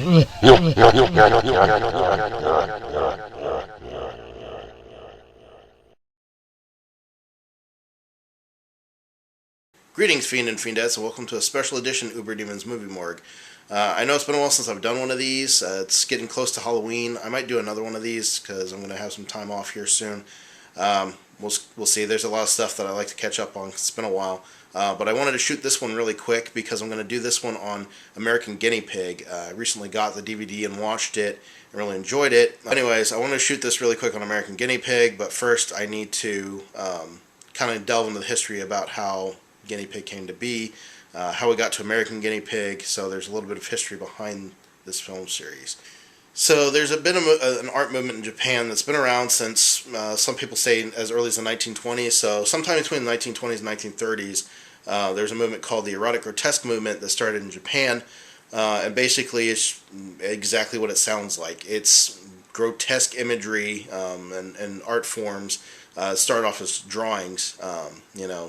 Greetings, Fiend and Fiendettes, and welcome to a special edition Uberdemon's Movie Morgue. I know it's been a while since I've done one of these. It's getting close to Halloween. I might do another one of these because I'm going to have some time off here soon. We'll see. There's a lot of stuff that I like to catch up on. It's been a while. But I wanted to shoot this one really quick because I'm going to do this one on American Guinea Pig. I recently got the DVD and watched it and really enjoyed it. Anyways, I want to shoot this really quick on American Guinea Pig, but first I need to kind of delve into the history about how Guinea Pig came to be, how we got to American Guinea Pig, so there's a little bit of history behind this film series. So there's a bit of an art movement in Japan that's been around since, some people say as early as the 1920s, so sometime between the 1920s and 1930s, there's a movement called the erotic grotesque movement that started in Japan, and basically it's exactly what it sounds like. It's grotesque imagery and art forms. Start off as drawings,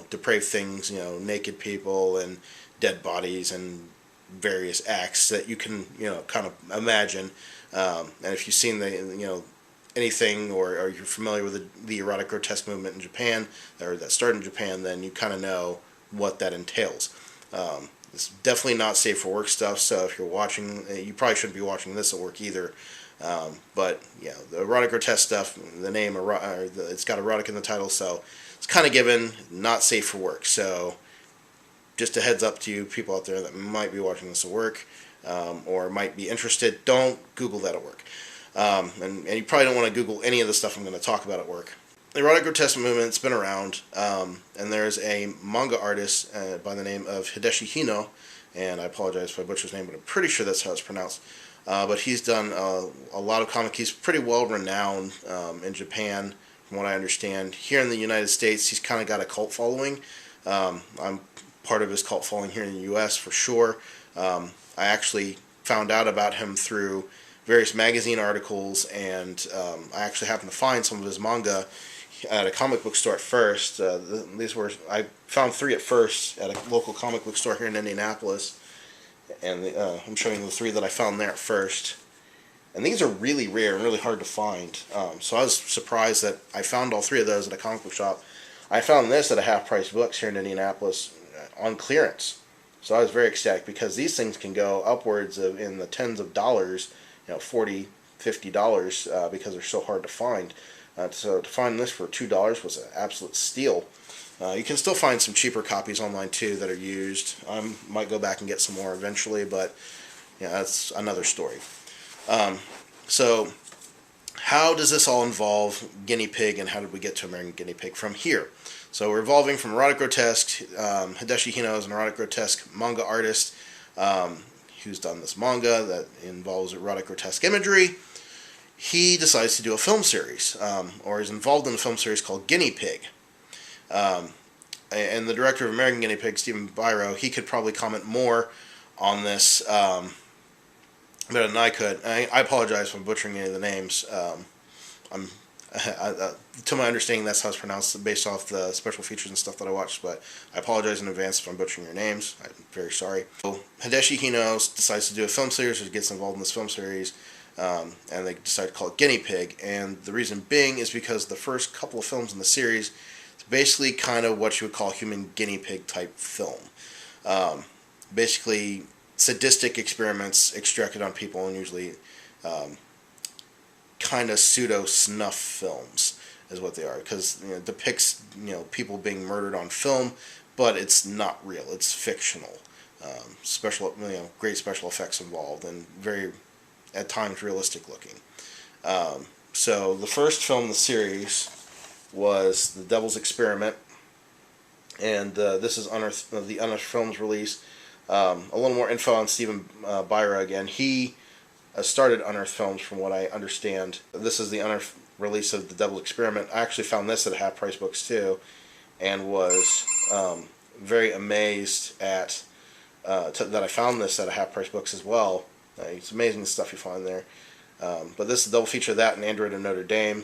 depraved things, naked people and dead bodies and various acts that you can, kind of imagine. And if you've seen anything or you're familiar with the erotic grotesque movement in Japan, or that started in Japan, then you kind of know what that entails. It's definitely not safe for work stuff, so if you're watching, you probably shouldn't be watching this at work either. But yeah, the erotic grotesque stuff, the name, it's got erotic in the title, so it's kind of given, not safe for work. So just a heads up to you people out there that might be watching this at work, or might be interested, don't Google that at work. And you probably don't want to Google any of the stuff I'm going to talk about at work. The erotic grotesque movement's been around, and there's a manga artist by the name of Hideshi Hino, and I apologize if I butcher his name, but I'm pretty sure that's how it's pronounced. But he's done a lot of comic. He's pretty well renowned in Japan, from what I understand. Here in the United States, he's kind of got a cult following. I'm part of his cult following here in the U.S. for sure. I actually found out about him through various magazine articles, and I actually happened to find some of his manga at a comic book store at first. I found 3 at first at a local comic book store here in Indianapolis. And I'm showing you the 3 that I found there at first. And these are really rare and really hard to find. So I was surprised that I found all 3 of those at a comic book shop. I found this at a half-price books here in Indianapolis on clearance. So I was very ecstatic because these things can go upwards of in the tens of dollars, $40, $50, because they're so hard to find. So to find this for $2 was an absolute steal. You can still find some cheaper copies online too that are used. I might go back and get some more eventually, but yeah, that's another story. So how does this all involve Guinea Pig, and how did we get to American Guinea Pig from here? So we're evolving from erotic grotesque. Hideshi Hino is an erotic grotesque manga artist who's done this manga that involves erotic grotesque imagery. He decides to do a film series, or is involved in a film series called Guinea Pig. And the director of American Guinea Pig, Stephen Biro, he could probably comment more on this better than I could. I apologize for butchering any of the names. To my understanding, that's how it's pronounced based off the special features and stuff that I watched, but I apologize in advance if I'm butchering your names. I'm very sorry. So Hideshi Hino decides to do a film series, or gets involved in this film series, and they decide to call it Guinea Pig. And the reason being is because the first couple of films in the series, it's basically kind of what you would call human guinea pig type film. Basically, sadistic experiments extracted on people, and usually kind of pseudo snuff films is what they are, because it depicts people being murdered on film, but it's not real. It's fictional. Great special effects involved, and very at times realistic looking. So the first film in the series was The Devil's Experiment, and this is the Unearthed Films release. A little more info on Stephen Biro again. He started Unearthed Films, from what I understand. This is the Unearthed release of The Devil's Experiment. I actually found this at half-price books too, and was very amazed at that I found this at a half-price books as well. It's amazing the stuff you find there. But this is a double feature of that and Android and Notre Dame.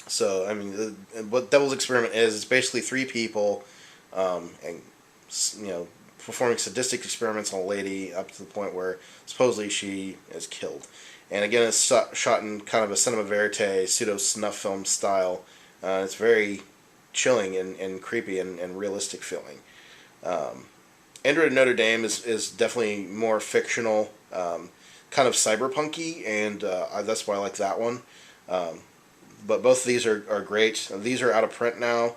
So, I mean, what Devil's Experiment is, it's basically 3 people, and performing sadistic experiments on a lady up to the point where supposedly she is killed. And again, it's shot in kind of a cinema verite, pseudo snuff film style. It's very chilling and creepy and realistic feeling. Android Notre Dame is definitely more fictional, kind of cyberpunky, and that's why I like that one. But both of these are great. These are out of print now.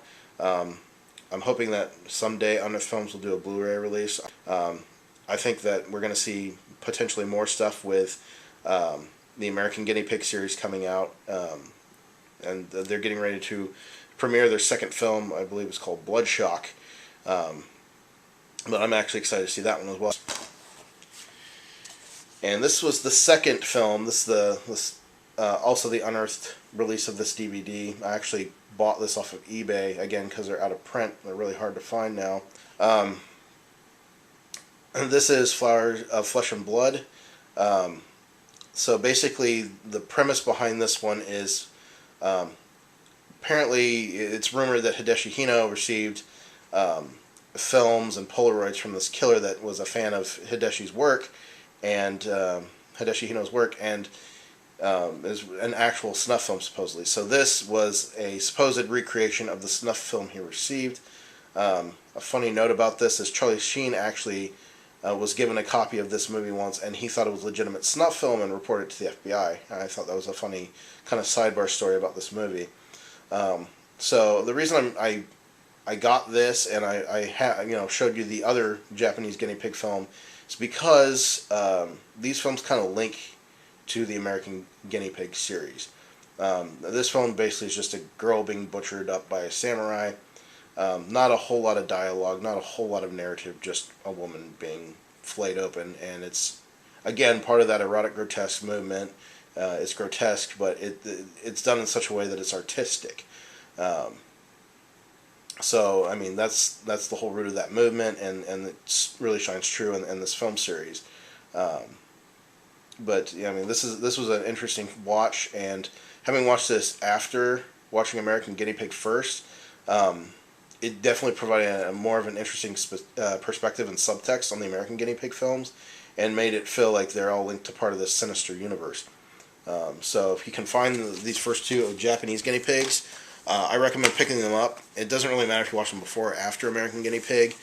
I'm hoping that someday Unearthed Films will do a Blu-ray release. I think that we're going to see potentially more stuff with the American Guinea Pig series coming out, and they're getting ready to premiere their second film. I believe it's called Bloodshock. But I'm actually excited to see that one as well. And this was the second film. This is also the unearthed release of this DVD. I actually bought this off of eBay, again, because they're out of print. They're really hard to find now. This is Flowers of Flesh and Blood. So basically, the premise behind this one is apparently it's rumored that Hideshi Hino received films and Polaroids from this killer that was a fan of Hideshi's work, and Hideshi Hino's work, and is an actual snuff film supposedly. So this was a supposed recreation of the snuff film he received. A funny note about this is Charlie Sheen actually was given a copy of this movie once, and he thought it was a legitimate snuff film and reported it to the FBI. I thought that was a funny kind of sidebar story about this movie. So the reason I got this, and I showed you the other Japanese Guinea Pig film, is because these films kind of link to the American Guinea Pig series. This film basically is just a girl being butchered up by a samurai. Not a whole lot of dialogue, not a whole lot of narrative, just a woman being flayed open, and it's, again, part of that erotic grotesque movement. It's grotesque, but it's done in such a way that it's artistic. So, I mean, that's the whole root of that movement, and it really shines true in this film series. But yeah, I mean, this was an interesting watch, and having watched this after watching American Guinea Pig first, it definitely provided a more of an interesting perspective and subtext on the American Guinea Pig films, and made it feel like they're all linked to part of this sinister universe. So if you can find these first two of Japanese Guinea Pigs, I recommend picking them up. It doesn't really matter if you watch them before or after American Guinea Pig.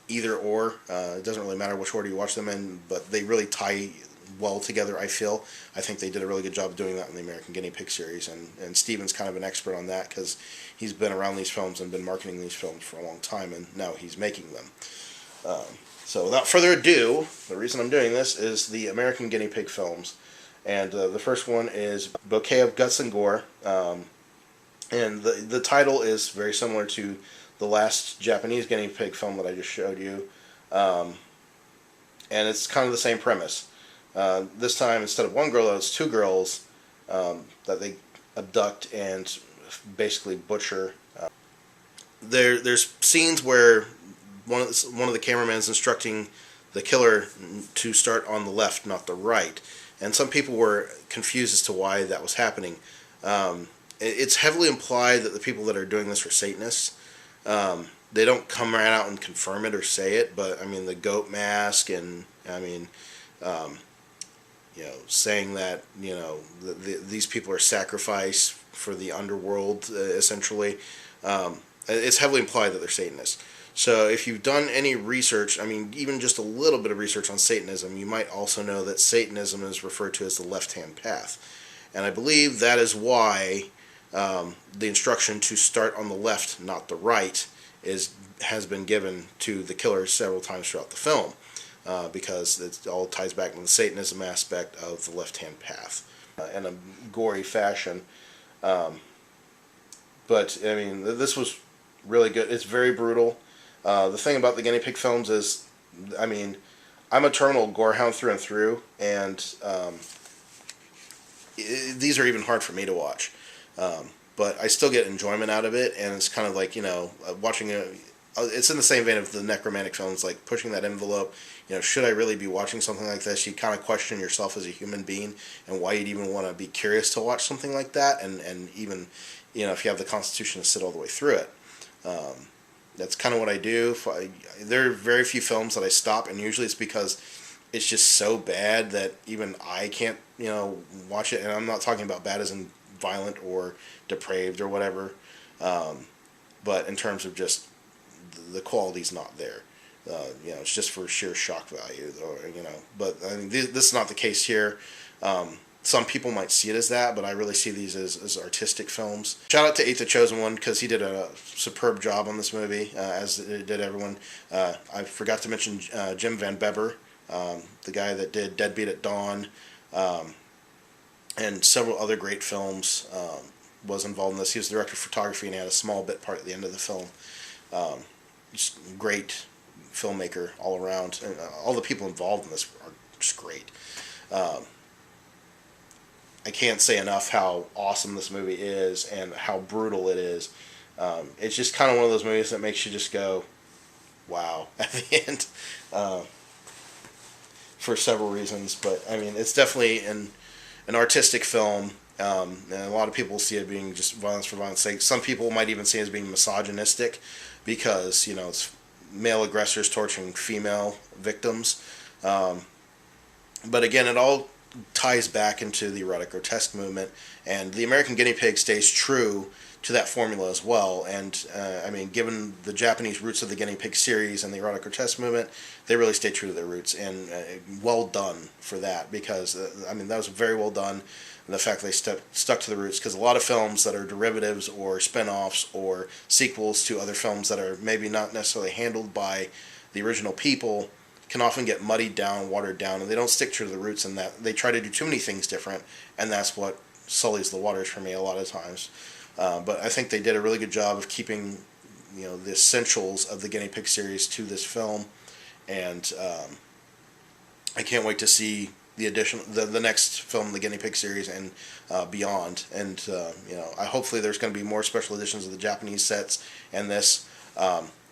Either or. It doesn't really matter which order you watch them in, but they really tie well together, I feel. I think they did a really good job of doing that in the American Guinea Pig series, and Steven's kind of an expert on that because he's been around these films and been marketing these films for a long time, and now he's making them. So without further ado, the reason I'm doing this is the American Guinea Pig films. And the first one is Bouquet of Guts and Gore. And the title is very similar to the last Japanese Guinea Pig film that I just showed you. And it's kind of the same premise. This time, instead of one girl, it's two girls that they abduct and basically butcher. There's scenes where one of the cameramen is instructing the killer to start on the left, not the right. And some people were confused as to why that was happening. It's heavily implied that the people that are doing this are Satanists. They don't come right out and confirm it or say it, but I mean the goat mask, and I mean, saying that these people are sacrifice for the underworld, essentially. It's heavily implied that they're Satanists. So if you've done any research, I mean, even just a little bit of research on Satanism, you might also know that Satanism is referred to as the left-hand path. And I believe that is why the instruction to start on the left, not the right, has been given to the killer several times throughout the film, because it all ties back to the Satanism aspect of the left-hand path in a gory fashion. But, I mean, this was really good. It's very brutal. The thing about the Guinea Pig films is, I mean, I'm a terminal gorehound through and through, and these are even hard for me to watch. But I still get enjoyment out of it, and it's kind of like, watching it's in the same vein of the necromantic films, like pushing that envelope. Should I really be watching something like this? You kind of question yourself as a human being and why you'd even want to be curious to watch something like that, and even, if you have the constitution to sit all the way through it. That's kind of what I do. There are very few films that I stop, and usually it's because it's just so bad that even I can't, watch it. And I'm not talking about bad as in violent or depraved or whatever, but in terms of just the quality's not there. It's just for sheer shock value, or But I mean, this is not the case here. Some people might see it as that, but I really see these as artistic films. Shout out to Eight the Chosen One, because he did a superb job on this movie, as did everyone. I forgot to mention Jim Van Beber, the guy that did Deadbeat at Dawn, and several other great films, was involved in this. He was the director of photography, and he had a small bit part at the end of the film. Just great filmmaker all around, and all the people involved in this are just great. I can't say enough how awesome this movie is and how brutal it is. It's just kind of one of those movies that makes you just go, wow, at the end, for several reasons. But I mean, it's definitely an artistic film, and a lot of people see it being just violence for violence sake. Some people might even see it as being misogynistic, because it's male aggressors torturing female victims. But again, it all ties back into the erotic grotesque movement, and the American Guinea Pig stays true to that formula as well. And I mean, given the Japanese roots of the Guinea Pig series and the erotic grotesque movement, they really stay true to their roots, and well done for that, because I mean, that was very well done. And the fact they stuck to the roots, because a lot of films that are derivatives or spin-offs or sequels to other films that are maybe not necessarily handled by the original people can often get muddied down, watered down, and they don't stick true to the roots, and that they try to do too many things different, and that's what sullies the waters for me a lot of times. But I think they did a really good job of keeping, the essentials of the Guinea Pig series to this film, and I can't wait to see the next film, the Guinea Pig series, and beyond. And hopefully there's going to be more special editions of the Japanese sets and this,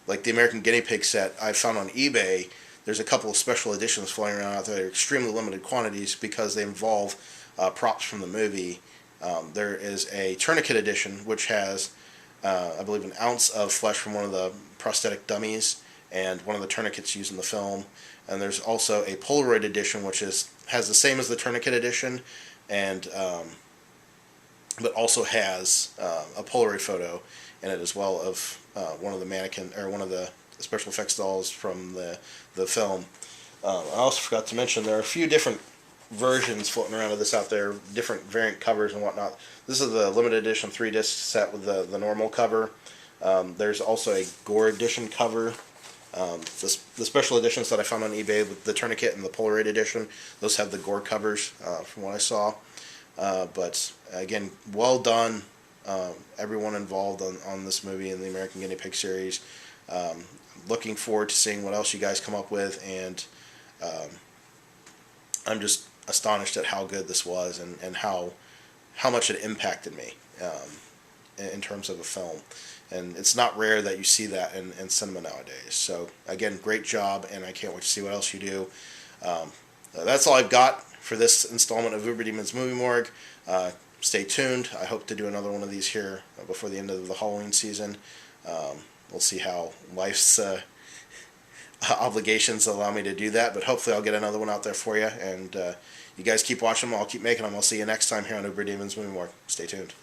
like the American Guinea Pig set I found on eBay. There's a couple of special editions flying around out there. They're extremely limited quantities because they involve props from the movie. There is a tourniquet edition, which has, I believe, an ounce of flesh from one of the prosthetic dummies and one of the tourniquets used in the film. And there's also a Polaroid edition, which has the same as the tourniquet edition, and but also has a Polaroid photo in it as well of one of the special effects dolls from the film. I also forgot to mention there are a few different versions floating around of this out there, different variant covers and whatnot. This is the limited edition 3-disc set with the normal cover. There's also a Gore edition cover. The special editions that I found on eBay with the tourniquet and the Polaroid edition, those have the Gore covers from what I saw. But again, well done, everyone involved on this movie and the American Guinea Pig series. Looking forward to seeing what else you guys come up with, and I'm just astonished at how good this was, and how much it impacted me in terms of a film. And it's not rare that you see that in cinema nowadays. So again, great job, and I can't wait to see what else you do. That's all I've got for this installment of Uberdemon's Movie Morgue. Stay tuned. I hope to do another one of these here before the end of the Halloween season. We'll see how life's obligations allow me to do that, but hopefully I'll get another one out there for you. And you guys keep watching them. I'll keep making them. I'll see you next time here on Uberdemons Movie Morgue. Stay tuned.